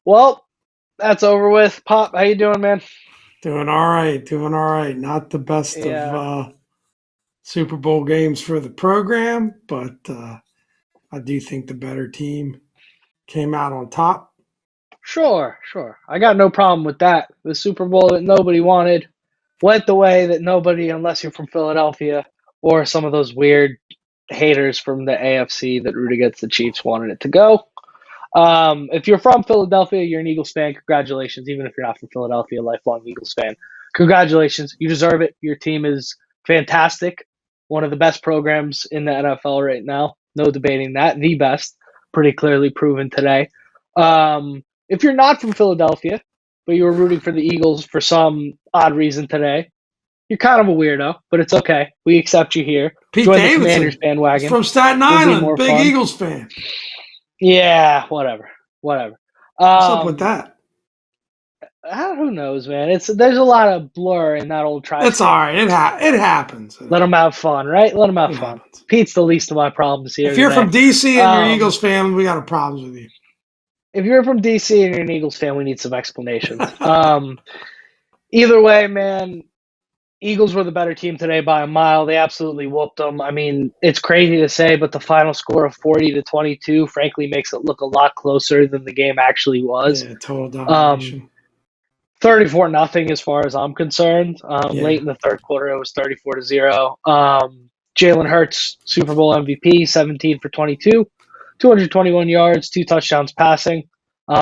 Well, that's over with. Pop, how you doing, man? Doing all right, doing all right. Not the best of Yeah, Super Bowl games for the program, but I do think the better team came out on top. sure. I got no problem with that. The Super Bowl that nobody wanted went the way that nobody, unless you're from Philadelphia or some of those weird haters from the AFC that root against the Chiefs, wanted it to go. If you're from Philadelphia, you're an Eagles fan. Congratulations. Even if you're not from Philadelphia, lifelong Eagles fan, congratulations. You deserve it. Your team is fantastic. One of the best programs in the NFL right now. No debating that. The best. Pretty clearly proven today. If you're not from Philadelphia, but you were rooting for the Eagles for some odd reason today, you're kind of a weirdo, but it's okay. We accept you here. Pete Join the Commanders Davidson is bandwagon. from Staten Will be Island, more big fun. Eagles fan. Yeah, whatever. What's up with Um, that? who knows, man? There's a lot of blur in that old It's all tri-state. right. It happens. Let them have fun, right? Let them have It fun. happens. Pete's the least of my problems here If you're today. from DC and you're Um, Eagles fan, we got a problems with you. if you're from DC and you're an Eagles fan, we need some explanations. Either way, man, Eagles were the better team today by a mile. They absolutely whooped them. I mean, it's crazy to say, but the final score of 40-22, frankly, makes it look a lot closer than the game actually was. Yeah, total Um, domination. 34 nothing as far as I'm concerned. Late Yeah, in the third quarter, it was 34-0. Jalen Hurts, Super Bowl MVP, 17 for 22, 221 yards, 2 touchdowns passing.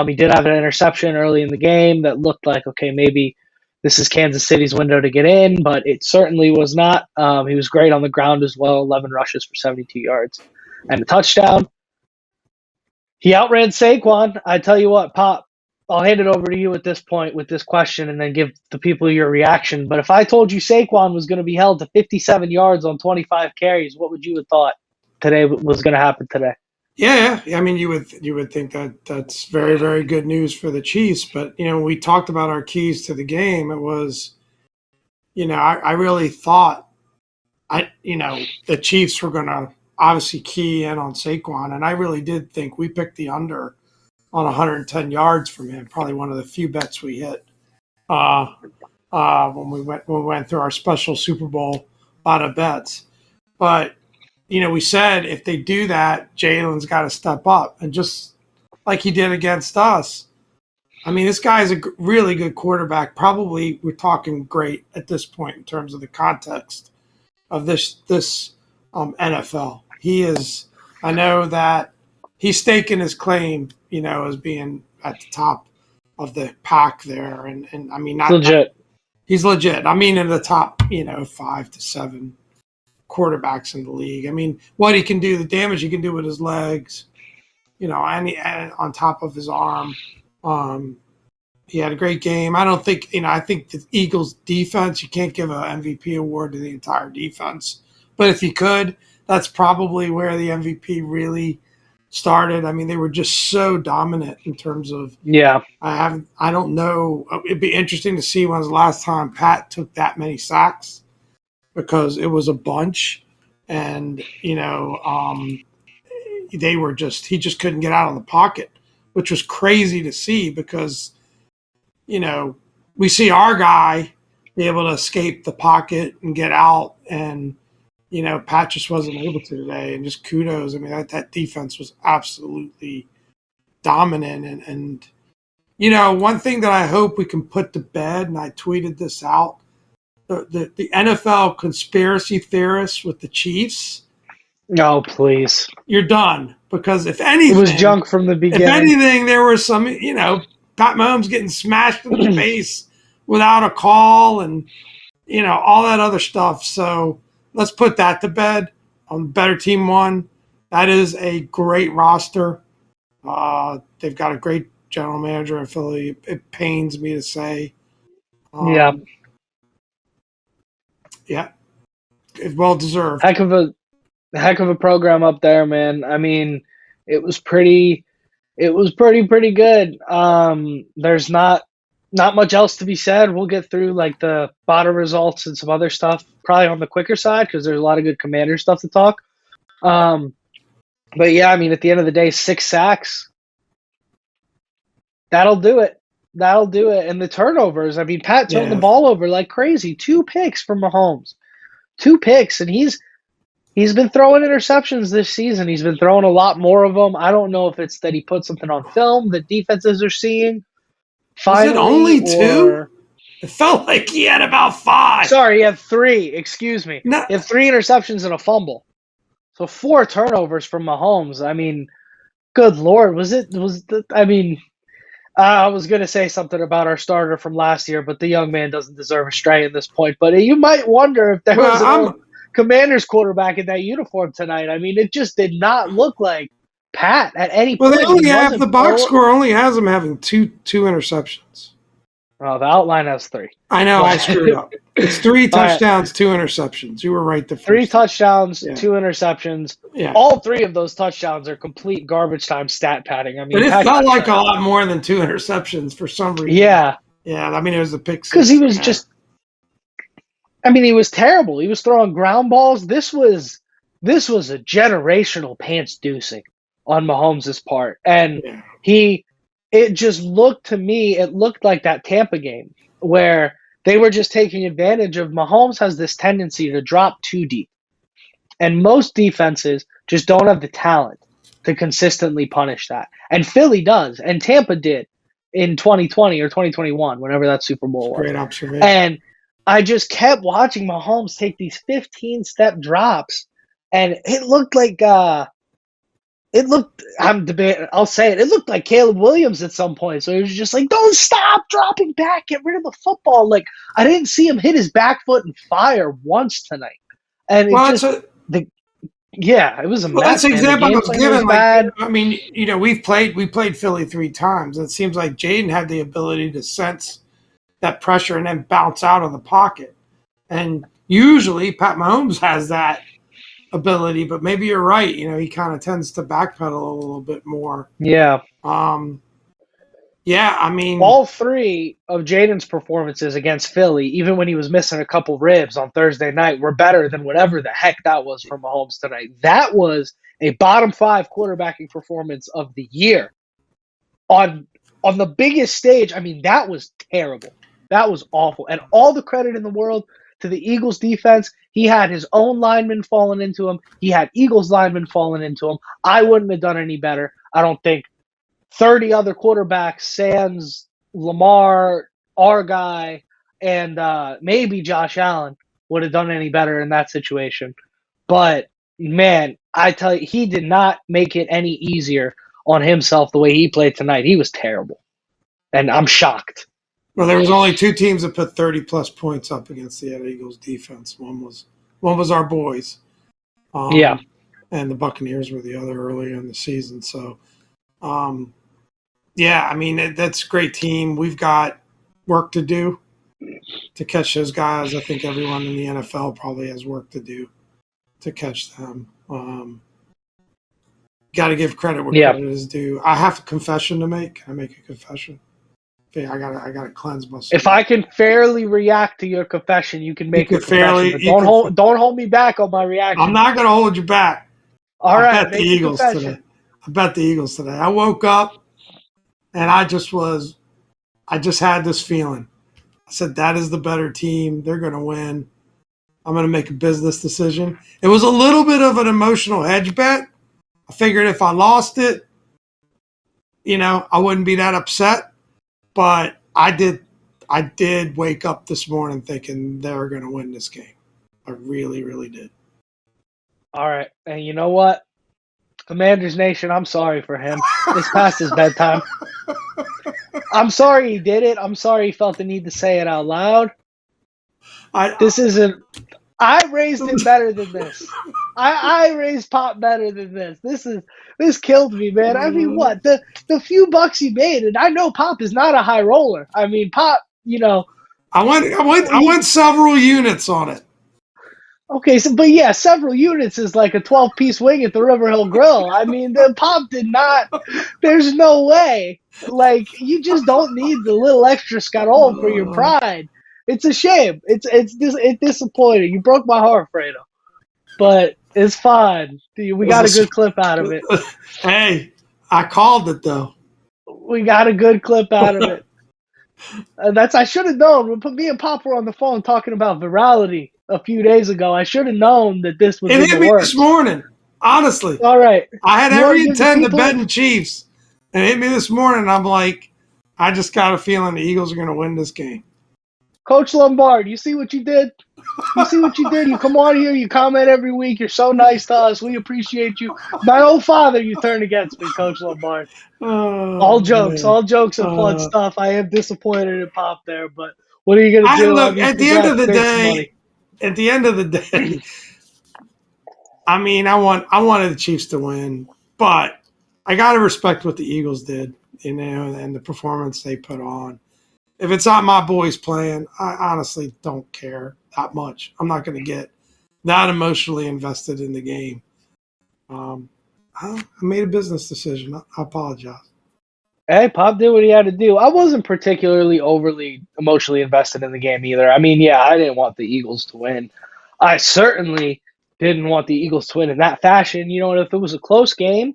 He did have an interception early in the game that looked like, okay, maybe this is Kansas City's window to get in, but it certainly was not. He was great on the ground as well, 11 rushes for 72 yards and a touchdown. He outran Saquon. I tell you what, Pop, I'll hand it over to you at this point with this question and then give the people your reaction. But if I told you Saquon was going to be held to 57 yards on 25 carries, what would you have thought today was going to happen today? yeah. I mean, you would think that that's very very good news for the Chiefs, but we talked about our keys to the game. It was I really thought the Chiefs were going to obviously key in on Saquon, and I really did think we picked the under on 110 yards from him. Probably one of the few bets we hit uh, when we went through our special Super Bowl lot of bets. But we said if they do that, Jalen's got to step up, and just like he did against us. I mean, this guy's a really good quarterback. Probably we're talking great at this point in terms of the context of this NFL. He is. I know that he's staking his claim, as being at the top of the pack there, and I mean, It's legit. he's legit. I mean, in the top, 5 to 7 quarterbacks in the league. I mean, what he can do, the damage he can do with his legs, and on top of his arm. Um, he had a great game. I don't think, I think the Eagles defense, you can't give an MVP award to the entire defense. But if you could, that's probably where the MVP really started. I mean, they were just so dominant in terms of, Yeah. I don't know. It'd be interesting to see when's the last time Pat took that many sacks, because it was a bunch. And, he just couldn't get out of the pocket, which was crazy to see because, we see our guy be able to escape the pocket and get out, and Pat just wasn't able to today. And just kudos. I mean, that defense was absolutely dominant. And one thing that I hope we can put to bed, and I tweeted this out, the NFL conspiracy theorists with the Chiefs. No, please. You're done, because It was junk from the beginning. if anything, there was some, Pat Mahomes getting smashed in the face without a call, and all that other stuff. So let's put that to bed. Better team won. That is a great roster. They've got a great general manager in Philly. It pains me to say. Yeah. Yeah, it's well deserved. Heck of a program up there, man. I mean, it was pretty pretty good. There's not much else to be said. We'll get through like the bottom results and some other stuff probably on the quicker side because there's a lot of good Commander stuff to talk. But yeah, I mean, at the end of the day, 6 sacks. That'll do it. That'll do it. And the turnovers, I mean, Pat turned the Yeah. ball over like crazy. 2 picks from Mahomes. 2 picks, and he's been throwing interceptions this season. He's been throwing a lot more of them. I don't know if it's that he put something on film that defenses are seeing Was it finally, only 2? or It felt like he had about 5. sorry, he had 3. Excuse me. No. He had 3 interceptions and a fumble. So 4 turnovers from Mahomes. I mean, good Lord, I was going to say something about our starter from last year, but the young man doesn't deserve a stray at this point. But you might wonder if there was an old Commanders quarterback in that uniform tonight. I mean, it just did not look like Pat at any point. Well, they only have the box score only has him having two interceptions. Well, the outline has 3. I know, I screwed up. It's 3 touchdowns, 2 interceptions. You were right the first 3 touchdowns, time. 2 interceptions. Yeah. All 3 of those touchdowns are complete garbage time stat padding. I mean, but it felt like a lot more than 2 interceptions for some reason. Yeah. Yeah, I mean, it was the pick 6. Because he was he was terrible. He was throwing ground balls. This was a generational pants deucing on Mahomes' part. And it just looked to me, it looked like that Tampa game where they were just taking advantage of Mahomes has this tendency to drop too deep. And most defenses just don't have the talent to consistently punish that. And Philly does. And Tampa did in 2020 or 2021, whenever that Super Bowl was. Great observation. And I just kept watching Mahomes take these 15-step drops. And it looked like I'll say it. It looked like Caleb Williams at some point. So it was just like, don't stop dropping back. Get rid of the football. Like, I didn't see him hit his back foot and fire once tonight. And it it was a mess. That's the example I was given. Bad. I mean, we played Philly 3 times. It seems like Jaden had the ability to sense that pressure and then bounce out of the pocket. And usually Pat Mahomes has that ability, but maybe you're right. He kind of tends to backpedal a little bit more. Yeah. Yeah, I mean, all 3 of Jaden's performances against Philly, even when he was missing a couple ribs on Thursday night, were better than whatever the heck that was from Mahomes tonight. That was a bottom 5 quarterbacking performance of the year on the biggest stage. I mean, that was terrible. That was awful. And all the credit in the world to the Eagles defense. He had his own linemen falling into him. He had Eagles linemen falling into him. I wouldn't have done any better. I don't think 30 other quarterbacks, sans Lamar, our guy, and maybe Josh Allen would have done any better in that situation. But, man, I tell you, he did not make it any easier on himself the way he played tonight. He was terrible. And I'm shocked. Well, there was only 2 teams that put 30-plus points up against the Eagles defense. One was our boys. And the Buccaneers were the other earlier in the season. So, yeah, I mean, that's a great team. We've got work to do to catch those guys. I think everyone in the NFL probably has work to do to catch them. Got to give credit where credit is due. I have a confession to make. Can I make a confession? I gotta cleanse myself. If I can fairly react to your confession, you can make a confession. Don't hold me back on my reaction. I'm not gonna hold you back. All right, I bet the Eagles today. I woke up and I just had this feeling. I said, that is the better team. They're gonna win. I'm gonna make a business decision. It was a little bit of an emotional hedge bet. I figured if I lost it, I wouldn't be that upset. But I did wake up this morning thinking they're going to win this game. I really, really did. All right. And you know what? Commanders Nation, I'm sorry for him. It's past his bedtime. I'm sorry he did it. I'm sorry he felt the need to say it out loud. I raised him better than this. I raised Pop better than this. This killed me, man. I mean, what? The few bucks he made, and I know Pop is not a high roller. I mean, Pop, I went several units on it. Okay, but yeah, several units is like a 12-piece wing at the River Hill Grill. I mean, the Pop did not. There's no way. Like, you just don't need the little extra scatol for your pride. It's a shame. It's disappointing. You broke my heart, Fredo. But it's fine. We got a good clip out of it. Hey, I called it though. We got a good clip out of it. I should have known. Put me and Pop were on the phone talking about virality a few days ago. I should have known that this was It in the hit me this works. morning. Honestly, All right. I had You want to every give the intent to bet people in Chiefs, and it hit me this morning. I'm like, I just got a feeling the Eagles are going to win this game. Coach Lombard, you see what you did? You see what you did? You come on here, you comment every week. You're so nice to us. We appreciate you. My own father, you turned against me, Coach Lombard. Oh, All jokes, man. all jokes and fun stuff. I am disappointed in Pop there, but what are you gonna I do? I look mean, at the end of congrats, the great some day. money. At the end of the day, I mean, I wanted the Chiefs to win, but I got to respect what the Eagles did, and the performance they put on. If it's not my boys playing, I honestly don't care that much. I'm not going to get that emotionally invested in the game. I made a business decision. I apologize. Hey, Pop did what he had to do. I wasn't particularly overly emotionally invested in the game either. I mean, yeah, I didn't want the Eagles to win. I certainly didn't want the Eagles to win in that fashion. You know, if it was a close game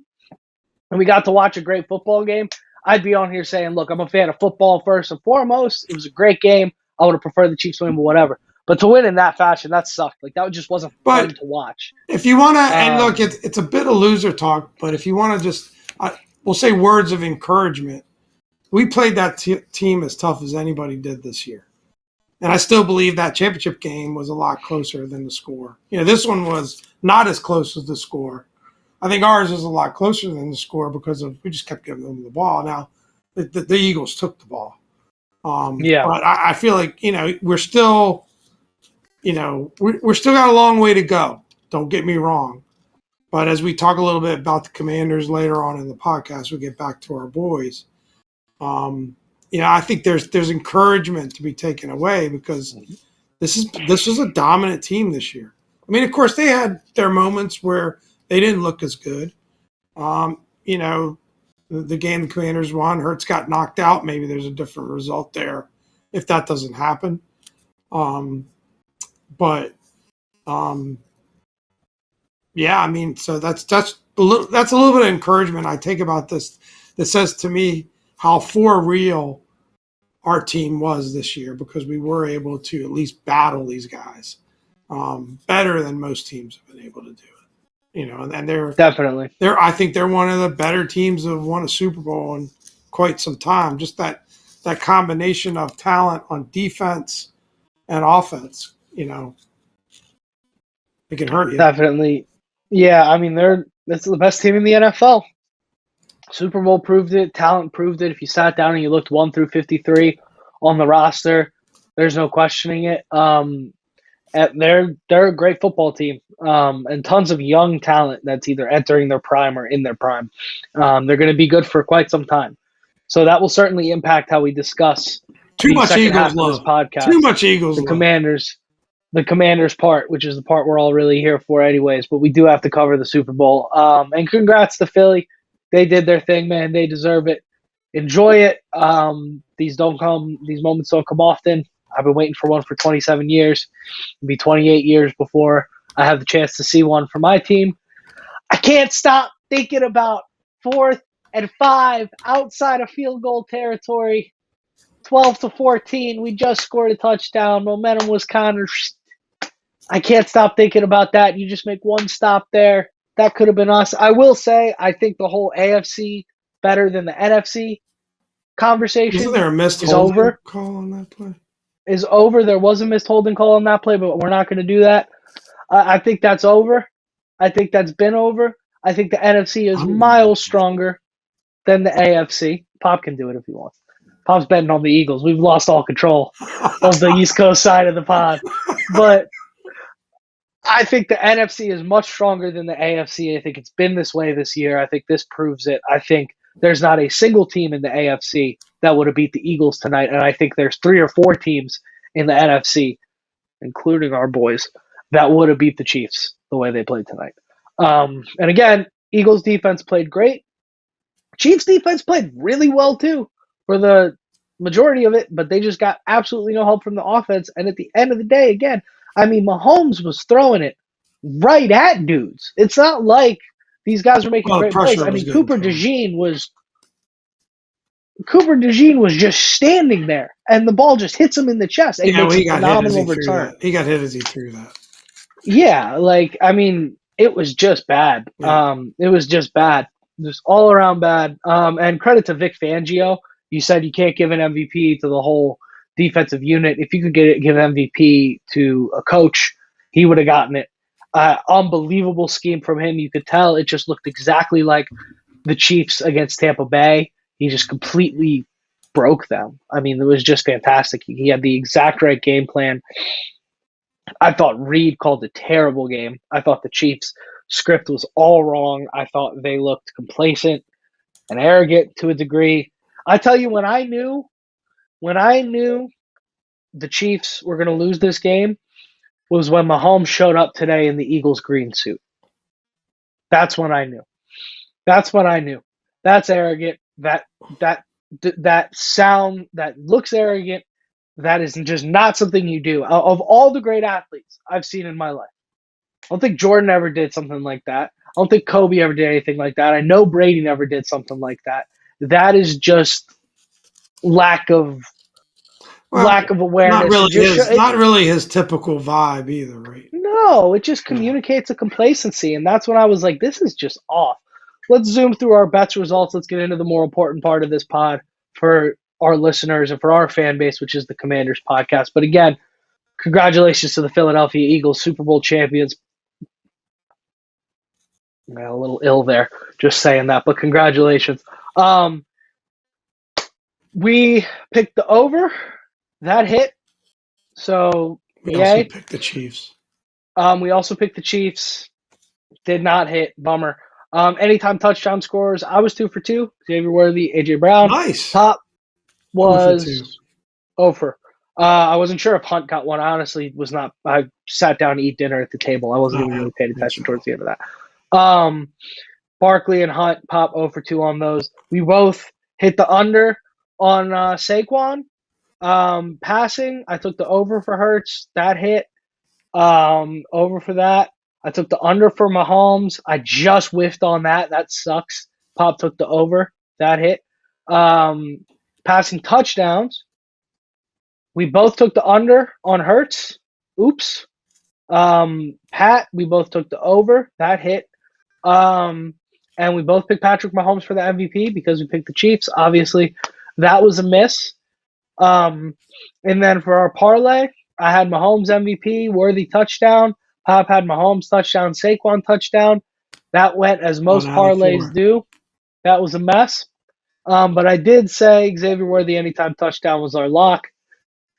and we got to watch a great football game, I'd be on here saying, look, I'm a fan of football first and foremost. It was a great game. I would have preferred the Chiefs win, but whatever. But to win in that fashion, that sucked. Like, that just wasn't fun But to watch. if you want to, and look, Um, it's a bit of loser talk, but if you want to just, we'll say words of encouragement. We played that team as tough as anybody did this year. And I still believe that championship game was a lot closer than the score. This one was not as close as the score. I think ours was a lot closer than the score because we just kept giving them the ball. Now, the Eagles took the ball. yeah, But I feel like, we're still, we're still got a long way to go. Don't get me wrong. But as we talk a little bit about the Commanders later on in the podcast, we get back to our boys. I think there's encouragement to be taken away because this was a dominant team this year. I mean, of course, they had their moments where they didn't look as good. The game the Commanders won, Hurts got knocked out. Maybe there's a different result there if that doesn't happen. But yeah, I mean, so that's a little bit of encouragement I take about this. That says to me how for real our team was this year because we were able to at least battle these guys better than most teams have been able to do it. And definitely. I think they're one of the better teams that have won a Super Bowl in quite some time. Just that combination of talent on defense and offense, it can hurt you. Definitely. Yeah, I mean, that's the best team in the NFL. Super Bowl proved it. Talent proved it. If you sat down and you looked 1 through 53 on the roster, there's no questioning it. And they're a great football team, and tons of young talent that's either entering their prime or in their prime. They're going to be good for quite some time. So that will certainly impact how we discuss Too the much second Eagles half of this love. podcast. Too much Eagles The love. Commanders part, which is the part we're all really here for anyways, but we do have to cover the Super Bowl. And congrats to Philly. They did their thing, man. They deserve it. Enjoy it. These moments don't come often. I've been waiting for one for 27 years. It'll be 28 years before I have the chance to see one for my team. I can't stop thinking about 4th and 5 outside of field goal territory. 12-14. We just scored a touchdown. Momentum was kind of. I can't stop thinking about that. You just make one stop there. That could have been us. I will say, I think the whole AFC better than the NFC conversation Isn't there a missed is holding over. call on that play? Is over. There was a missed holding call on that play, but we're not going to do that. I think that's over. I think that's been over. I think the NFC is miles stronger than the AFC. Pop can do it if he wants. Pop's betting on the Eagles. We've lost all control of the East Coast side of the pod. But I think the NFC is much stronger than the AFC. I think it's been this way this year. I think this proves it. I think there's not a single team in the AFC that would have beat the Eagles tonight. And I think there's 3 or 4 teams in the NFC, including our boys, that would have beat the Chiefs the way they played tonight. And again, Eagles defense played great. Chiefs defense played really well too for the majority of it, but they just got absolutely no help from the offense. And at the end of the day, again, I mean, Mahomes was throwing it right at dudes. It's not like these guys were making great plays. I mean, Cooper DeJean was Cooper DeJean was just standing there, and the ball just hits him in the chest, and he Yeah, well, makes a he got hit as phenomenal he threw return. that. He got hit as he threw that. Yeah, it was just bad. Yeah. It was just bad, just all around bad. And credit to Vic Fangio. You said you can't give an MVP to the whole defensive unit. If you could give MVP to a coach, he would have gotten it. Unbelievable scheme from him. You could tell it just looked exactly like the Chiefs against Tampa Bay. He just completely broke them. I mean, it was just fantastic. He had the exact right game plan. I thought Reed called a terrible game. I thought the Chiefs' script was all wrong. I thought they looked complacent and arrogant to a degree. I tell you, when I knew the Chiefs were going to lose this game was when Mahomes showed up today in the Eagles green suit. That's when I knew. That's when I knew. That's arrogant. That sound that looks arrogant. That is just not something you do. Of all the great athletes I've seen in my life, I don't think Jordan ever did something like that. I don't think Kobe ever did anything like that. I know Brady never did something like that. That is just lack of Well, awareness. It just not really his typical vibe either, right? no, it just Yeah. communicates a complacency, and that's when I was like, this is just off. Let's zoom through our bets results. Let's get into the more important part of this pod for our listeners and for our fan base, which is the Commanders podcast. But again, congratulations to the Philadelphia Eagles, Super Bowl champions. I got a little ill there just saying that, but congratulations. We picked the over. That hit. So, We also yay. picked the Chiefs. We also picked the Chiefs. Did not hit. Bummer. Anytime touchdown scores, I was 2 for 2. Xavier Worthy, A.J. Brown. Nice. Top 2 for 2. was over. I wasn't sure if Hunt got one. I honestly was not. I sat down to eat dinner at the table. I wasn't even really paying attention towards the end of that. Barkley and Hunt pop 0 for 2 on those. We both hit the under on Saquon. Passing, I took the over for Hurts. That hit. Over for that. I took the under for Mahomes. I just whiffed on that. That sucks. Pop took the over. That hit. Passing touchdowns. We both took the under on Hurts. Oops. Pat, we both took the over. That hit. And we both picked Patrick Mahomes for the MVP because we picked the Chiefs. Obviously, that was a miss. And then for our parlay, I had Mahomes MVP, Worthy touchdown. Pop had Mahomes touchdown, Saquon touchdown. That went as most parlays do. That was a mess. But I did say Xavier Worthy anytime touchdown was our lock.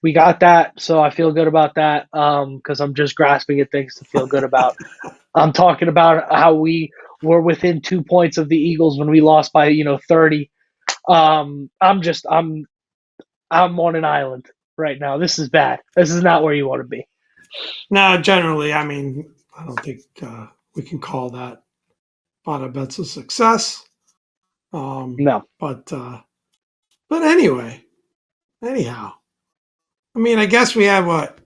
We got that, so I feel good about that because I'm just grasping at things to feel good about. I'm talking about how we were within 2 points of the Eagles when we lost by 30. I'm on an island right now. This is bad. This is not where you want to be. No, generally, I mean, I don't think we can call that bottom bets a success. No, but anyhow, I mean, I guess we had what?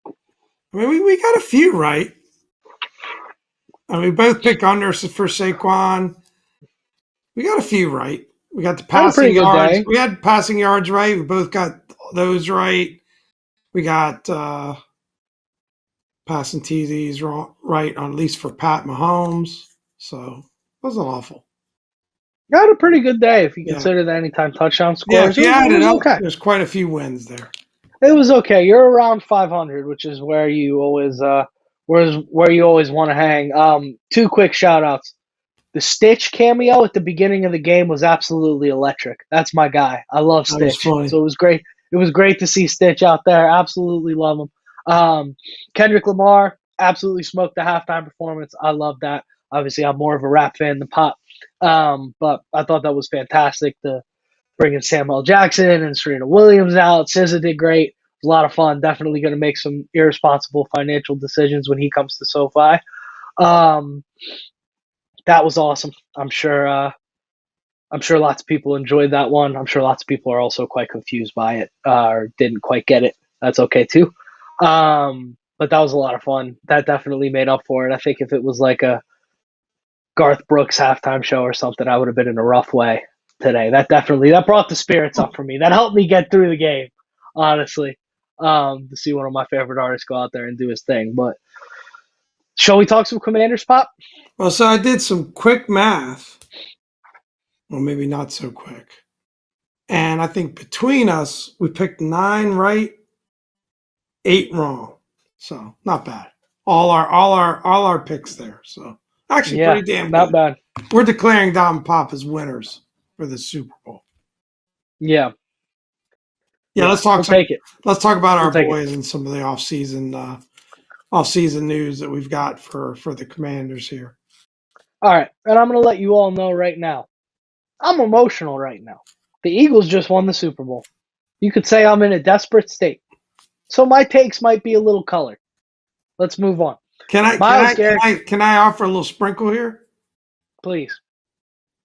I mean, we got a few right. I mean, we both picked under for Saquon. We got a few right. We got the passing yards. We had passing yards right. We both got those right. We got passing TDs right, on at least for Pat Mahomes. So it wasn't awful. Got a pretty good day if you consider the anytime touchdown scores. Yeah, if you add it up, okay. There's quite a few wins there. It was okay. You're around 500, which is where you always want to hang. 2 quick shout outs. The Stitch cameo at the beginning of the game was absolutely electric. That's my guy. I love Stitch. So it was great. It was great to see Stitch out there. Absolutely love him. Kendrick Lamar absolutely smoked the halftime performance. I love that. Obviously, I'm more of a rap fan than pop. But I thought that was fantastic. Bringing Samuel Jackson and Serena Williams out. SZA did great. It was a lot of fun. Definitely going to make some irresponsible financial decisions when he comes to SoFi. That was awesome. I'm sure lots of people enjoyed that one. I'm sure lots of people are also quite confused by it or didn't quite get it. That's okay too. But that was a lot of fun. That definitely made up for it. I think if it was like a Garth Brooks halftime show or something, I would have been in a rough way today. That brought the spirits up for me. That helped me get through the game, honestly. To see one of my favorite artists go out there and do his thing. But shall we talk some Commanders, Pop? Well, so I did some quick math. Well, maybe not so quick. And I think between us, we picked 9 right, 8 wrong. So not bad. All our picks there. So actually Yeah, pretty damn not good. bad. We're declaring Dom and Pop as winners for the Super Bowl. Yeah. Yeah, let's talk. We'll take it. Let's talk about our We'll take it. boys and some of the off-season news that we've got for the Commanders here. All right, and I'm going to let you all know right now. I'm emotional right now. The Eagles just won the Super Bowl. You could say I'm in a desperate state. So my takes might be a little colored. Let's move on. Can I offer a little sprinkle here? Please.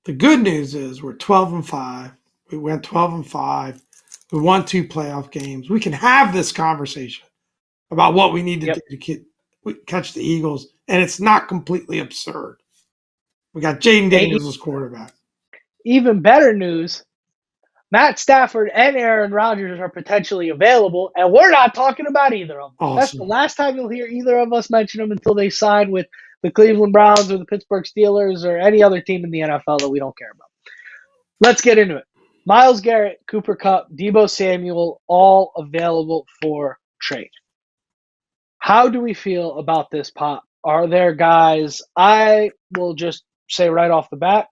The good news is we're 12-5. We went 12-5. We won 2 playoff games. We can have this conversation about what we need to do to catch the Eagles, and it's not completely absurd. We got Jaden Daniels as quarterback. Even better news, Matt Stafford and Aaron Rodgers are potentially available, and we're not talking about either of them. Awesome. That's the last time you'll hear either of us mention them until they sign with the Cleveland Browns or the Pittsburgh Steelers or any other team in the NFL that we don't care about. Let's get into it. Myles Garrett, Cooper Kupp, Deebo Samuel, all available for trade. How do we feel about this, Pop? Are there guys? I will just say right off the bat,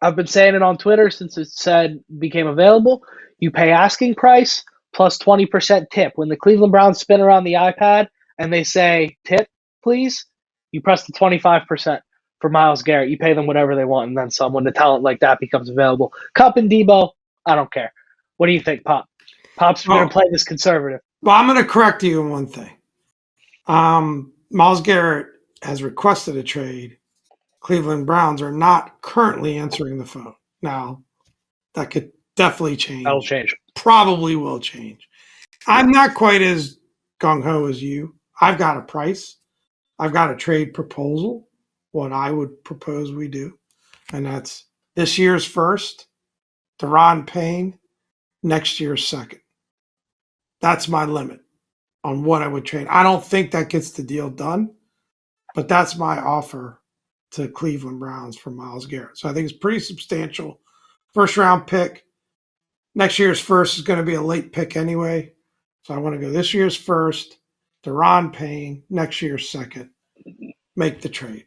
I've been saying it on Twitter since it said became available. You pay asking price plus 20% tip. When the Cleveland Browns spin around the iPad and they say tip, please, you press the 25% for Myles Garrett. You pay them whatever they want and then some when the talent like that becomes available. Kupp and Deebo, I don't care. What do you think, Pop? Pop's going to play this conservative. Well, I'm going to correct you on one thing. Myles Garrett has requested a trade. Cleveland Browns are not currently answering the phone. Now, that could definitely change. That'll change. Probably will change. I'm not quite as gung-ho as you. I've got a price. I've got a trade proposal, what I would propose we do. And that's this year's first, Deron Payne, next year's second. That's my limit on what I would trade. I don't think that gets the deal done, but that's my offer to Cleveland Browns for Myles Garrett. So I think it's pretty substantial. First round pick. Next year's first is going to be a late pick anyway. So I want to go this year's first, Deron Payne, next year's second. Make the trade.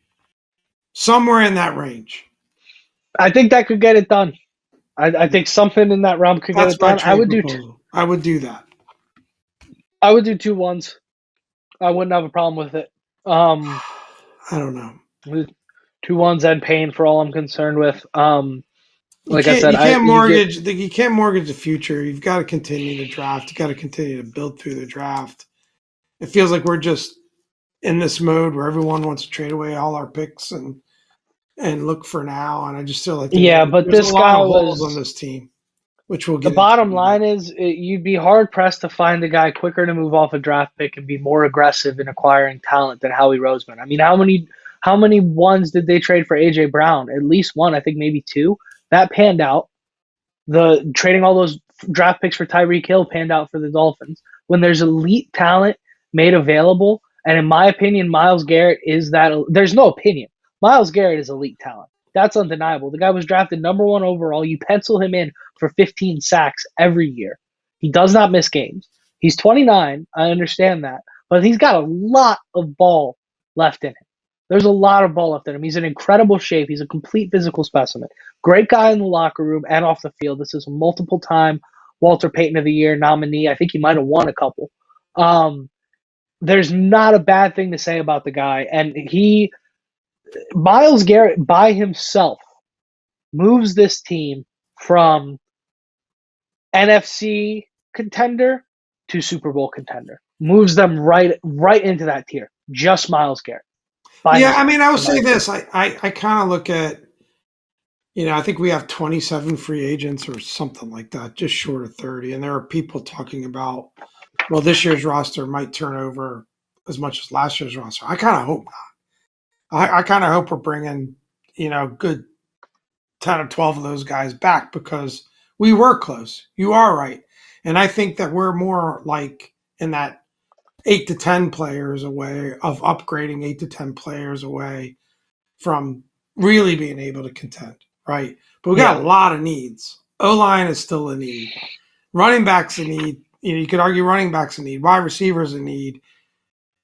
Somewhere in that range. I think that could get it done. I think something in that realm could get it done. I would do that. I would do 2 ones. I wouldn't have a problem with it. I don't know. 2 ones and Payne for all I'm concerned with. Like I said, you can't mortgage the future. You've got to continue to draft. You got to continue to build through the draft. It feels like we're just in this mode where everyone wants to trade away all our picks and look for now. And I just feel like but this guy was on this team, which will get. The bottom line is you'd be hard pressed to find a guy quicker to move off a draft pick and be more aggressive in acquiring talent than Howie Roseman. I mean, how many ones did they trade for AJ Brown? At least one, I think maybe 2. That panned out. The trading all those draft picks for Tyreek Hill panned out for the Dolphins. When there's elite talent made available, and in my opinion, Myles Garrett is that. There's no opinion. Myles Garrett is elite talent. That's undeniable. The guy was drafted number 1 overall. You pencil him in for 15 sacks every year. He does not miss games. He's 29. I understand that. But he's got a lot of ball left in him. There's a lot of ball left in him. He's in incredible shape. He's a complete physical specimen. Great guy in the locker room and off the field. This is a multiple-time Walter Payton of the Year nominee. I think he might have won a couple. There's not a bad thing to say about the guy. And Myles Garrett by himself moves this team from NFC contender to Super Bowl contender. Moves them right into that tier. Just Myles Garrett. I mean, I would say this. I kind of look at, I think we have 27 free agents or something like that, just short of 30. And there are people talking about, well, this year's roster might turn over as much as last year's roster. I kind of hope not. I kind of hope we're bringing, good 10 or 12 of those guys back because we were close. You are right. And I think that we're more like in that 8 to 10 players away of upgrading 8 to 10 players away from really being able to contend, right? But we got Yeah. a lot of needs. O line is still a need. Running backs a need. You could argue running backs a need. Wide receivers a need.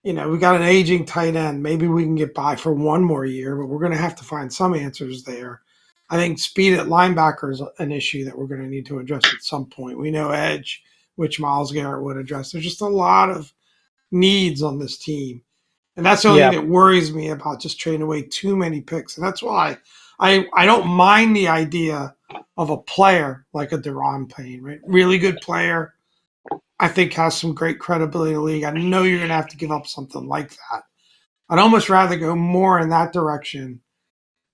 We got an aging tight end. Maybe we can get by for one more year, but we're going to have to find some answers there. I think speed at linebacker is an issue that we're going to need to address at some point. We know edge, which Myles Garrett would address. There's just a lot of needs on this team. And that's the only Yeah. thing that worries me about just trading away too many picks. And that's why I don't mind the idea of a player like a Deron Payne, right? Really good player. I think has some great credibility in the league. I know you're going to have to give up something like that. I'd almost rather go more in that direction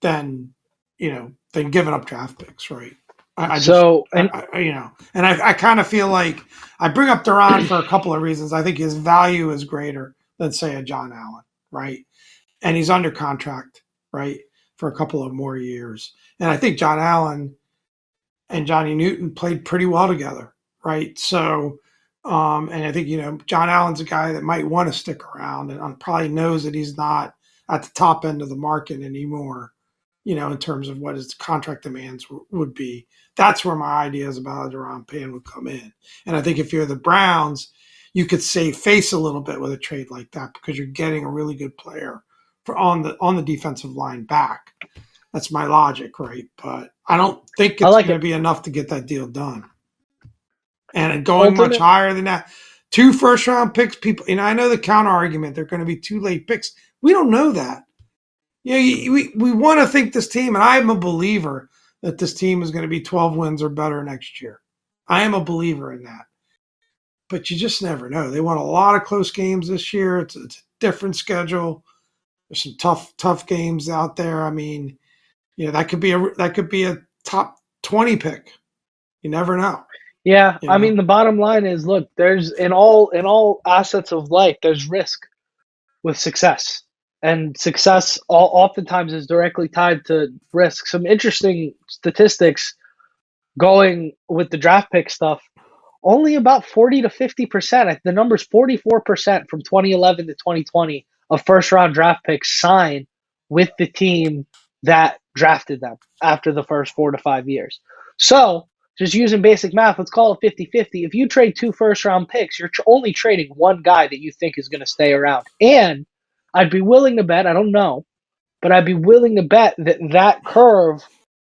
than giving up draft picks, right? I just, So, and and I kind of feel like I bring up Duran for a couple of reasons. I think his value is greater than say a John Allen, right? And he's under contract, right, for a couple of more years. And I think John Allen and Johnny Newton played pretty well together, right? So, and I think John Allen's a guy that might want to stick around and probably knows that he's not at the top end of the market anymore, in terms of what his contract demands would be. That's where my ideas about Deron Payne would come in. And I think if you're the Browns, you could save face a little bit with a trade like that because you're getting a really good player for on the defensive line back. That's my logic, right? But I don't think I it's like going to it. be enough to get that deal done. And going much Ultimate. higher than that, 2 first-round picks. People, I know the counter argument. They're going to be 2 late picks. We don't know that. We want to think this team, and I'm a believer that this team is going to be 12 wins or better next year. I am a believer in that. But you just never know. They won a lot of close games this year. It's a different schedule. There's some tough games out there. I mean, that could be a top 20 pick. You never know. Yeah, You I know, mean the bottom line is, look, there's in all assets of life, there's risk with success, and success oftentimes is directly tied to risk. Some interesting statistics going with the draft pick stuff. Only about 40 to 50%. The number's 44% from 2011 to 2020 of first round draft picks sign with the team that drafted them after the first 4 to 5 years. So, just using basic math, let's call it 50-50. If you trade 2 first round picks, you're only trading one guy that you think is going to stay around. And I'd be willing to bet, I don't know, but I'd be willing to bet that that curve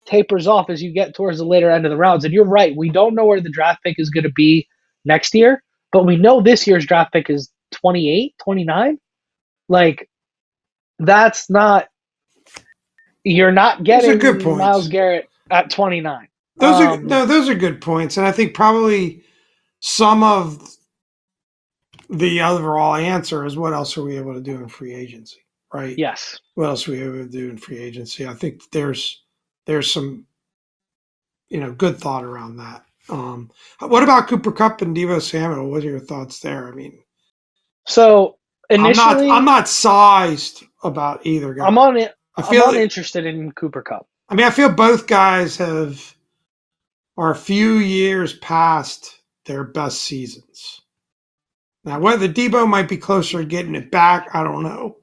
tapers off as you get towards the later end of the rounds. And you're right, we don't know where the draft pick is going to be next year, but we know this year's draft pick is 28, 29. Like, that's not, you're not those are good getting Myles points. Garrett at 29. Those are good points, and I think probably some of the overall answer is what else are we able to do in free agency, right? Yes. What else are we able to do in free agency? I think there's some good thought around that. What about Cooper Cup and Devo Samuel? What are your thoughts there? I mean, So I'm initially, not sized about either I'm guy. on it. I I'm feel uninterested in Cooper Cup. I feel both guys are a few years past their best seasons. Now, whether Debo might be closer to getting it back, I don't know.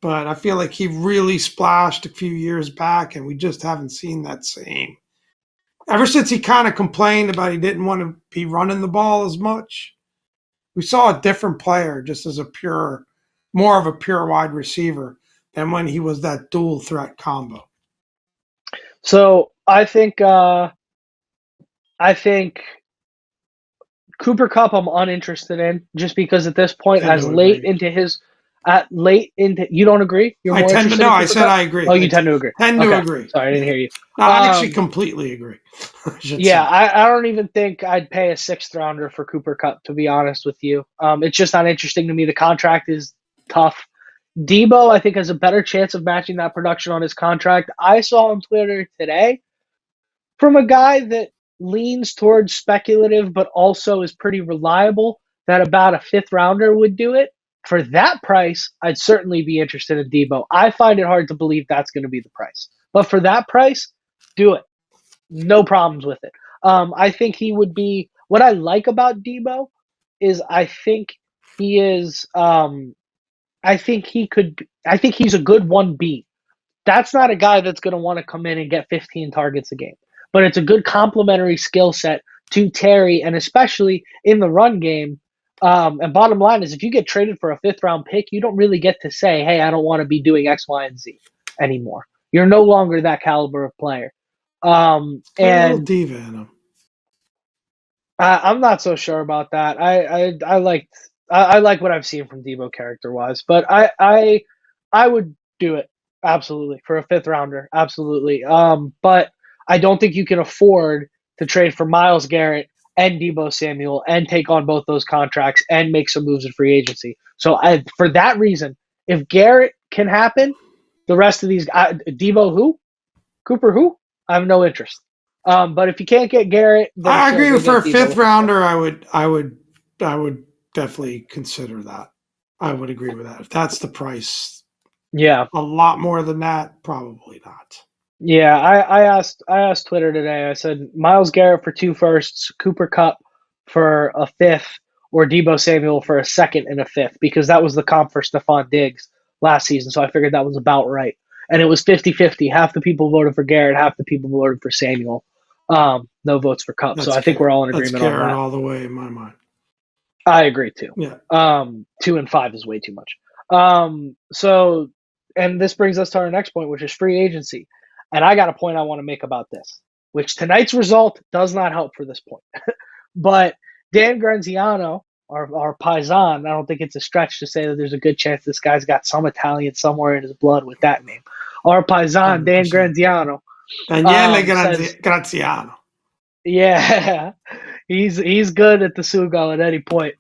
But I feel like he really splashed a few years back, and we just haven't seen that same. Ever since he kind of complained about he didn't want to be running the ball as much, we saw a different player just as more of a pure wide receiver than when he was that dual threat combo. So I think Cooper Cup I'm uninterested in just because at this point, Tend as to late agree. into his at late into you don't agree? You're I more tend to interested no. in I Cooper said Cup? I agree. Oh, you tend to agree. Tend to Okay. agree. Sorry, I didn't hear you. No, I actually completely agree. I should Yeah, say. I don't even think I'd pay a sixth rounder for Cooper Cup, to be honest with you. It's just not interesting to me. The contract is tough. Debo, I think, has a better chance of matching that production on his contract. I saw on Twitter today from a guy that leans towards speculative but also is pretty reliable that about a fifth rounder would do it for that price, I'd certainly be interested in Debo. I find it hard to believe that's going to be the price. But for that price, do it. No problems with it. I think he would be. What I like about Debo is I think he is. I think he could. I think he's a good 1B. That's not a guy that's going to want to come in and get 15 targets a game, but it's a good complementary skill set to Terry, and especially in the run game. And bottom line is, if you get traded for a fifth round pick, you don't really get to say, "Hey, I don't want to be doing X, Y, and Z anymore." You're no longer that caliber of player. Got a little And diva in him. I'm not so sure about that. I like what I've seen from Debo character wise, but I would do it absolutely for a fifth rounder, absolutely. But I don't think you can afford to trade for Myles Garrett and Debo Samuel and take on both those contracts and make some moves in free agency. So for that reason, if Garrett can happen, the rest of these Debo who Cooper who I have no interest. But if you can't get Garrett, then I sure, agree go with for get a Debo fifth with the fifth. rounder. I would definitely consider that. I would agree with that. If that's the price, Yeah, a lot more than that, probably not. yeah. I asked Twitter today. I said Myles Garrett for 2 firsts, Cooper Cup for a fifth, or Debo Samuel for a second and a fifth, because that was the comp for Stephon Diggs last season. So I figured that was about right. And it was 50-50. Half the people voted for Garrett, half the people voted for Samuel. No votes for Cup. So That's I think we're all in that's agreement on Garrett that. all the way in my mind. I agree too. Yeah. 2 and 5 is way too much. So, and this brings us to our next point, which is free agency. And I got a point I want to make about this, which tonight's result does not help for this point. But Dan Granziano, our paisan, I don't think it's a stretch to say that there's a good chance this guy's got some Italian somewhere in his blood with that name. Our paisan, Dan 100%. Granziano, Daniele says, Graziano. yeah, he's good at the Sugo at any point.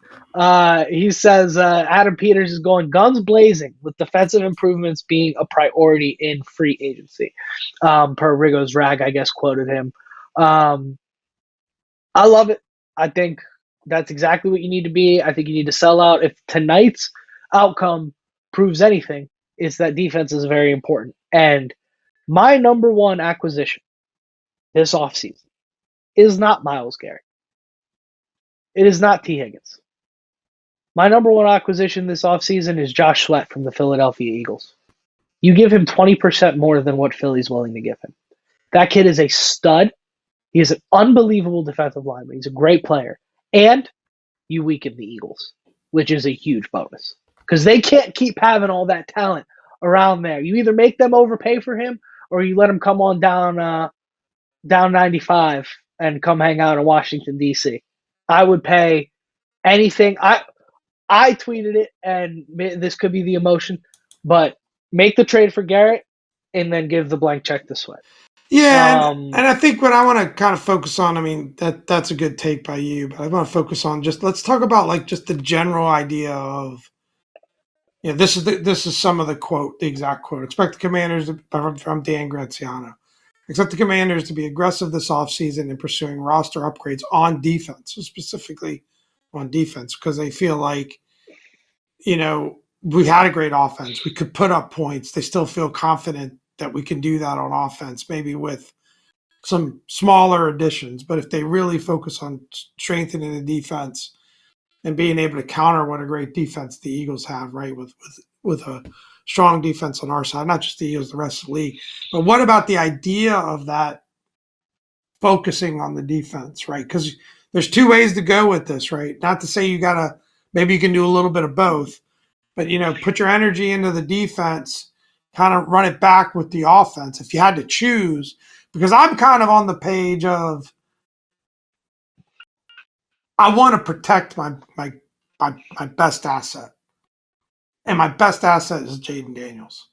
He says Adam Peters is going guns blazing with defensive improvements being a priority in free agency. Per Rigo's Rag, I guess, quoted him. I love it. I think that's exactly what you need to be. I think you need to sell out. If tonight's outcome proves anything, it's that defense is very important. And my number one acquisition this offseason is not Myles Garrett. It is not T. Higgins. My number one acquisition this offseason is Josh Sweat from the Philadelphia Eagles. You give him 20% more than what Philly's willing to give him. That kid is a stud. He is an unbelievable defensive lineman. He's a great player. And you weaken the Eagles, which is a huge bonus. Because they can't keep having all that talent around there. You either make them overpay for him or you let him come on down 95 and come hang out in Washington, D.C. I would pay anything. I tweeted it, and this could be the emotion, but make the trade for Garrett and then give the blank check to Sweat. Yeah, and I think what I want to kind of focus on, I mean, that's a good take by you, but I want to focus on just let's talk about like just the general idea of this is some of the exact quote. Expect the Commanders from Dan Graziano. Expect the Commanders to be aggressive this offseason in pursuing roster upgrades on defense, specifically on defense, because they feel like, we had a great offense. We could put up points. They still feel confident that we can do that on offense, maybe with some smaller additions. But if they really focus on strengthening the defense and being able to counter what a great defense the Eagles have, right, with a strong defense on our side, not just the Eagles, the rest of the league. But what about the idea of that focusing on the defense, right? Because there's two ways to go with this, right? Not to say maybe you can do a little bit of both, but, put your energy into the defense, kind of run it back with the offense if you had to choose. Because I'm kind of on the page of I want to protect my best asset. And my best asset is Jaden Daniels.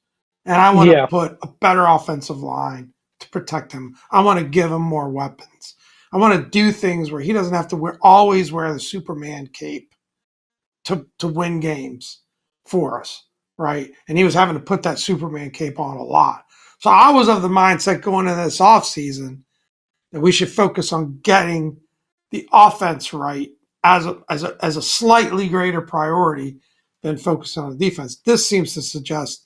And I want to put a better offensive line to protect him. I want to give him more weapons. I want to do things where he doesn't have to always wear the Superman cape to win games for us, right? And he was having to put that Superman cape on a lot. So I was of the mindset going into this offseason that we should focus on getting the offense right as a slightly greater priority than focusing on the defense. This seems to suggest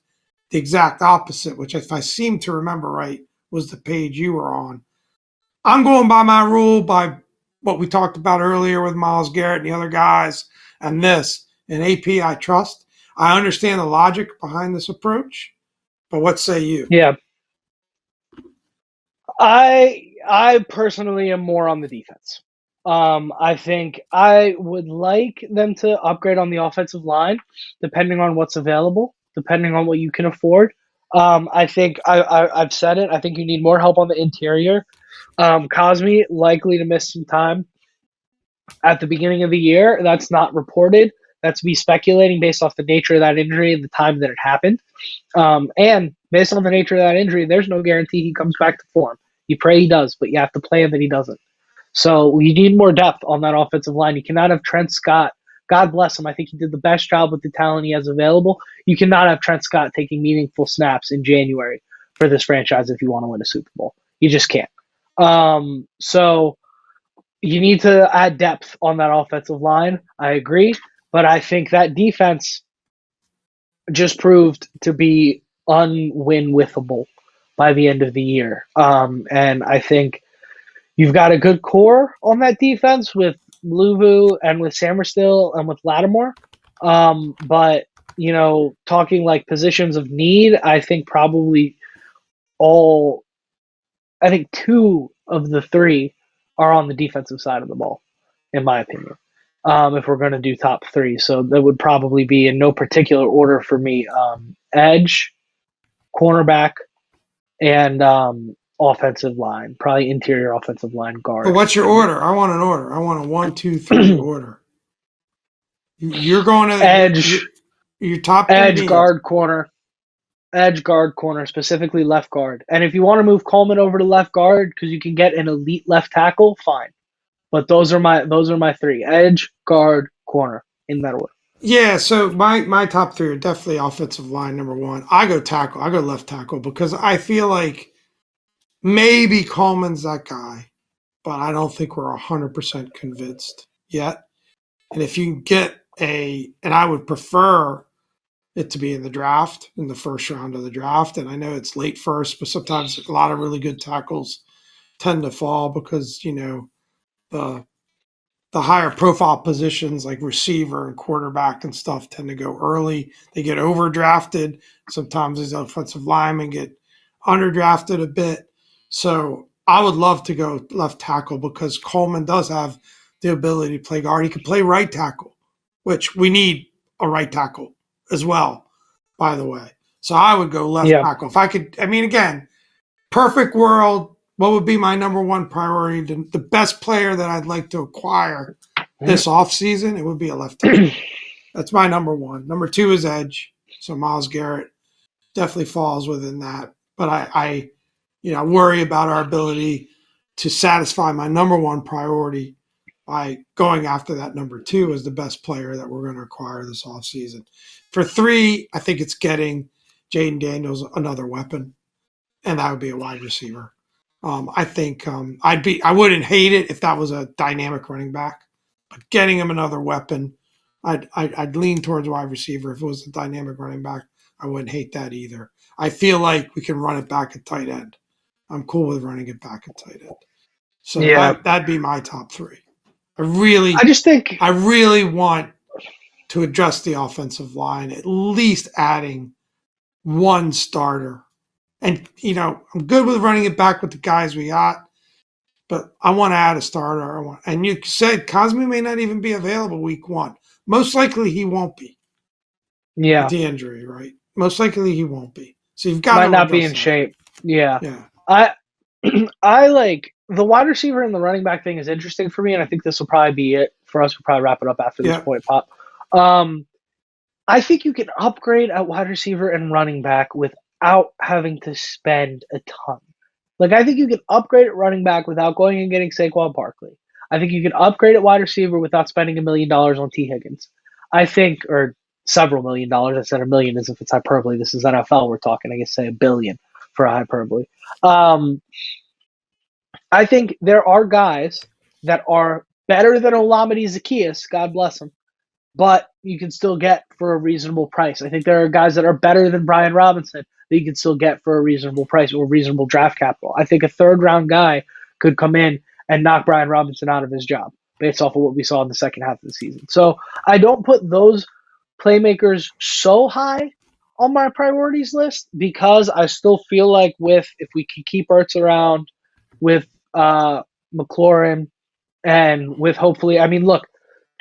the exact opposite, which, if I seem to remember right, was the page you were on. I'm going by my rule, by what we talked about earlier with Myles Garrett and the other guys, and this. And AP, I trust. I understand the logic behind this approach, but what say you? Yeah. I personally am more on the defense. I think I would like them to upgrade on the offensive line, depending on what's available, depending on what you can afford. I think I've said it. I think you need more help on the interior. Cosme likely to miss some time at the beginning of the year. That's not reported. That's me speculating based off the nature of that injury and the time that it happened. And based on the nature of that injury, there's no guarantee he comes back to form. You pray he does, but you have to plan that he doesn't. So you need more depth on that offensive line. You cannot have Trent Scott. God bless him. I think he did the best job with the talent he has available. You cannot have Trent Scott taking meaningful snaps in January for this franchise if you want to win a Super Bowl. You just can't. So you need to add depth on that offensive line. I agree. But I think that defense just proved to be unwin-withable by the end of the year. And I think you've got a good core on that defense with Luvu and with Samerstill and with Lattimore. But, talking like positions of need, I think two of the three are on the defensive side of the ball, in my opinion. If we're going to do top three. So that would probably be in no particular order for me. Edge, cornerback, and offensive line, probably interior offensive line guard. But what's your order? I want an order. I want a 1, 2, 3 order. You're going to edge, your top edge, guard, corner. Edge, guard, corner, specifically left guard. And if you want to move Coleman over to left guard because you can get an elite left tackle, fine. But those are my three: edge, guard, corner, in that order. Yeah, so my top three are definitely offensive line, number one. I go tackle. I go left tackle because I feel like maybe Coleman's that guy, but I don't think we're 100% convinced yet. And if you can get and I would prefer it to be in the draft, in the first round of the draft. And I know it's late first, but sometimes a lot of really good tackles tend to fall because, the higher profile positions like receiver and quarterback and stuff tend to go early. They get overdrafted. Sometimes these offensive linemen get underdrafted a bit. So I would love to go left tackle because Coleman does have the ability to play guard. He can play right tackle, which we need a right tackle as well, by the way. So I would go left tackle. If I could, again, perfect world, what would be my number one priority? The best player that I'd like to acquire this offseason, it would be a left tackle. That's my number one. Number two is edge. So Myles Garrett definitely falls within that. But I worry about our ability to satisfy my number one priority by going after that number two as the best player that we're going to acquire this offseason. For three, I think it's getting Jaden Daniels another weapon, and that would be a wide receiver. I think I wouldn't hate it if that was a dynamic running back, but getting him another weapon, I'd lean towards wide receiver. If it was a dynamic running back, I wouldn't hate that either. I feel like we can run it back at tight end. I'm cool with running it back at tight end. So that'd be my top three. I really want to adjust the offensive line, at least adding one starter. And, I'm good with running it back with the guys we got, but I want to add a starter. And you said Cosme may not even be available week one. Most likely he won't be. Yeah. With the injury, right? Most likely he won't be. So you've got might to not be in shape. Yeah. I like the wide receiver and the running back thing is interesting for me, and I think this will probably be it for us. We'll probably wrap it up after this point, Pop. I think you can upgrade at wide receiver and running back without having to spend a ton. Like, I think you can upgrade at running back without going and getting Saquon Barkley. I think you can upgrade at wide receiver without spending $1 million on T. Higgins. I think, or several $1 million. I said $1 million as if it's hyperbole. This is NFL we're talking. I guess say $1 billion for a hyperbole. I think there are guys that are better than Olamide Zaccheaus, God bless him, but you can still get for a reasonable price. I think there are guys that are better than Brian Robinson that you can still get for a reasonable price or reasonable draft capital. I think a third round guy could come in and knock Brian Robinson out of his job based off of what we saw in the second half of the season. So I don't put those playmakers so high on my priorities list because I still feel like if we can keep Ertz around with McLaurin and with hopefully, I mean, look,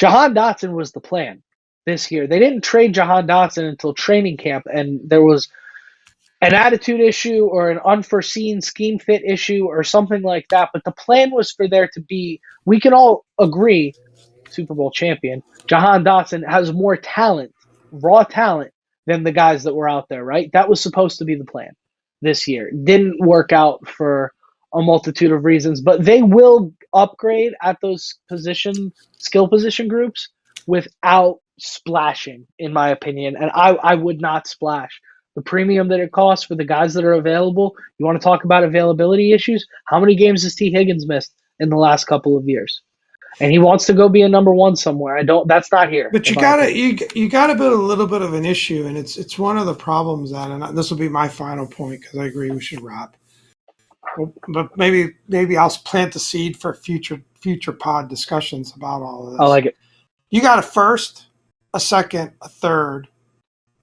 Jahan Dotson was the plan this year. They didn't trade Jahan Dotson until training camp, and there was an attitude issue or an unforeseen scheme fit issue or something like that. But the plan was for there to be, we can all agree, Super Bowl champion, Jahan Dotson has more talent, raw talent, than the guys that were out there, right? That was supposed to be the plan this year. Didn't work out for a multitude of reasons, but they will upgrade at those skill position groups without splashing, in my opinion. And I would not splash. The premium that it costs for the guys that are available, you want to talk about availability issues? How many games has T. Higgins missed in the last couple of years? And he wants to go be a number one somewhere. That's not here. But you gotta build a little bit of an issue, and it's one of the problems that, and this will be my final point because I agree we should wrap. But maybe I'll plant the seed for future pod discussions about all of this. I like it. You got a first, a second, a third,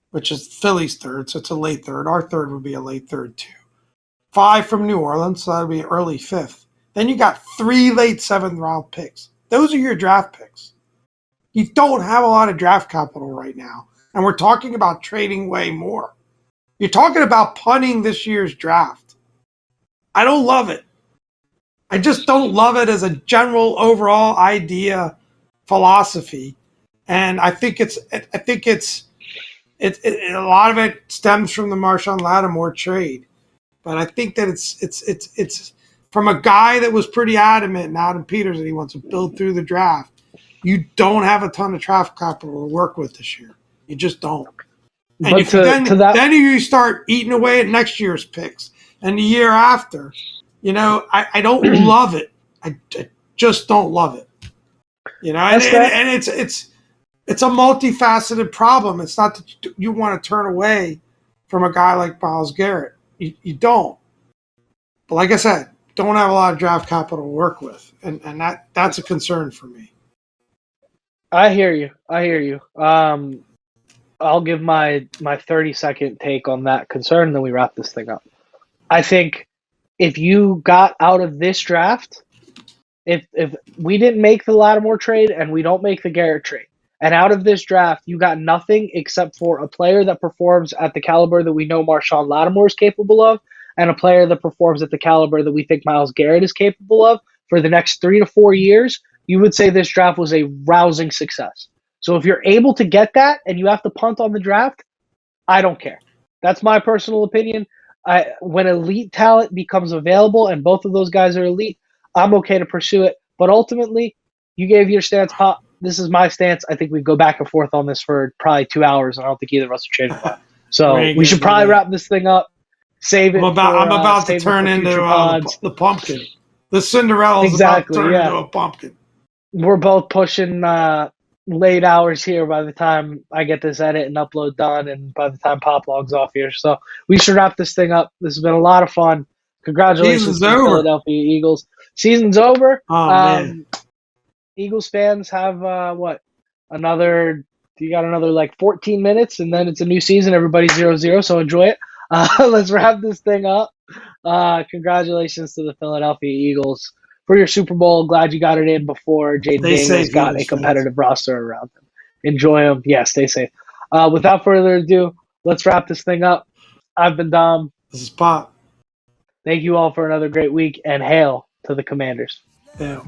which is Philly's third, so it's a late third. Our third would be a late third too. 5 from New Orleans, so that would be early fifth. Then you got 3 late 7th round picks. Those are your draft picks. You don't have a lot of draft capital right now, and we're talking about trading way more. You're talking about punting this year's draft. I don't love it. I just don't love it as a general overall idea, philosophy, and I think a lot of it stems from the Marshawn Lattimore trade, but I think that it's from a guy that was pretty adamant, Adam Peters, that he wants to build through the draft. You don't have a ton of draft capital to work with this year. You just don't. And then you start eating away at next year's picks and the year after. I don't love it. I just don't love it. And it's a multifaceted problem. It's not that you want to turn away from a guy like Myles Garrett. You don't. But like I said, don't have a lot of draft capital to work with, and that's a concern for me. I hear you. I'll give my 30-second take on that concern, and then we wrap this thing up. I think if you got out of this draft, if we didn't make the Lattimore trade and we don't make the Garrett trade, and out of this draft you got nothing except for a player that performs at the caliber that we know Marshawn Lattimore is capable of, and a player that performs at the caliber that we think Myles Garrett is capable of for the next 3 to 4 years, you would say this draft was a rousing success. So if you're able to get that and you have to punt on the draft, I don't care. That's my personal opinion. When elite talent becomes available and both of those guys are elite, I'm okay to pursue it. But ultimately, you gave your stance, Pop. This is my stance. I think we go back and forth on this for probably 2 hours, and I don't think either of us are changing it. So we should probably wrap this thing up. Save it. I'm about to turn into the pumpkin. The Cinderella's about to turn into a pumpkin. We're both pushing late hours here by the time I get this edit and upload done, and by the time Pop logs off here. So we should wrap this thing up. This has been a lot of fun. Congratulations to the Philadelphia Eagles. Season's over. Oh, man. Eagles fans have you got another like 14 minutes, and then it's a new season. Everybody's 0-0, so enjoy it. Let's wrap this thing up. Congratulations to the Philadelphia Eagles for your Super Bowl. Glad you got it in before Jaden Daniels got a competitive roster around him. Enjoy them. Yeah, stay safe. Without further ado, let's wrap this thing up. I've been Dom. This is Pop. Thank you all for another great week, and hail to the Commanders. Hail.